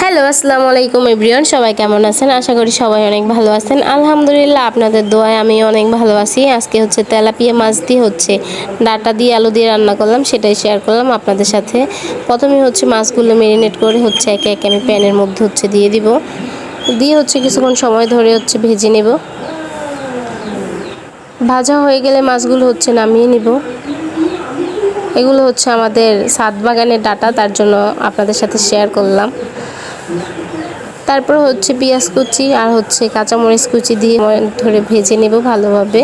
Hello, আসসালামু আলাইকুম everyone. সবাই কেমন আছেন? আশা করি সবাই অনেক ভালো আছেন। আলহামদুলিল্লাহ, আপনাদের দোয়ায় আমি অনেক ভালো আছি। আজকে তেলাপিয়া মাছ দিয়ে ডাঁটা দিয়ে আলু দিয়ে রান্না করলাম, সেটাই শেয়ার করলাম আপনাদের সাথে। প্রথমে মাছগুলো ম্যারিনেট করে একে একে আমি প্যানের মধ্যে দিয়ে দিব। দিয়ে কিছুক্ষণ সময় ধরে ভেজে নেব। ভাজা হয়ে গেলে মাছগুলো নামিয়ে নিব। এগুলো আমাদের ছাদ বাগানের ডাঁটা, তার জন্য আপনাদের সাথে শেয়ার করলাম। তারপর পেঁয়াজ কুচি আর কাঁচামরিচ কুচি দিয়ে ধরে ভেজে নেব ভালোভাবে।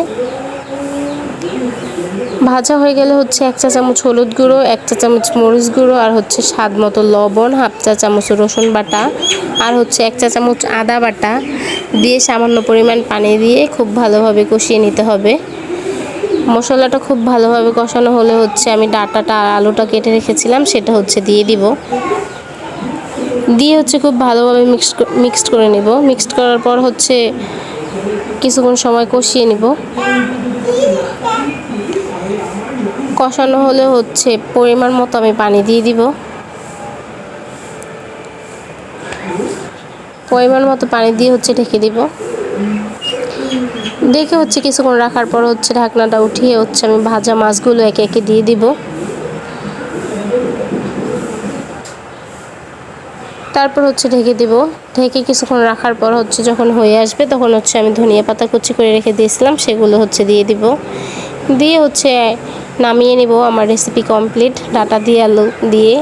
ভাজা হয়ে গেলে 1 চা চামচ হলুদ গুঁড়ো, 1 চা চামচ মরিচ গুঁড়ো আর স্বাদ মতো লবণ, 1/2 চা চামচ রসুন বাটা আর 1 চা চামচ আদা বাটা দিয়ে সামান্য পরিমাণ পানি দিয়ে খুব ভালোভাবে কষিয়ে নিতে হবে। মশলাটা খুব ভালোভাবে কষানো হলে আমি ডাঁটাটা আর আলুটা কেটে রেখেছিলাম সেটা দিয়ে দিব। দিয়ে খুব ভালোভাবে মিক্সড করে নেব। মিক্সড করার পর কিছুক্ষণ সময় কষিয়ে নেব। কষানো হলে পরিমাণ মতো আমি পানি দিয়ে দিব। পরিমাণ মতো পানি দিয়ে ঢেকে দিব। দেখে কিছুক্ষণ রাখার পর ঢাকনাটা উঠিয়ে আমি ভাজা মাছগুলো একে একে দিয়ে দিব। তারপর ঢেকে দিব। ঢেকে কিছুক্ষণ রাখার পর যখন হয়ে আসবে তখন আমি ধনিয়া পাতা কুচি করে রেখে দিয়েছিলাম সেগুলো দিয়ে দিব। দিয়ে নামিয়ে নেব। আমার রেসিপি কমপ্লিট। ডাঁটা দিয়ে আলু দিয়ে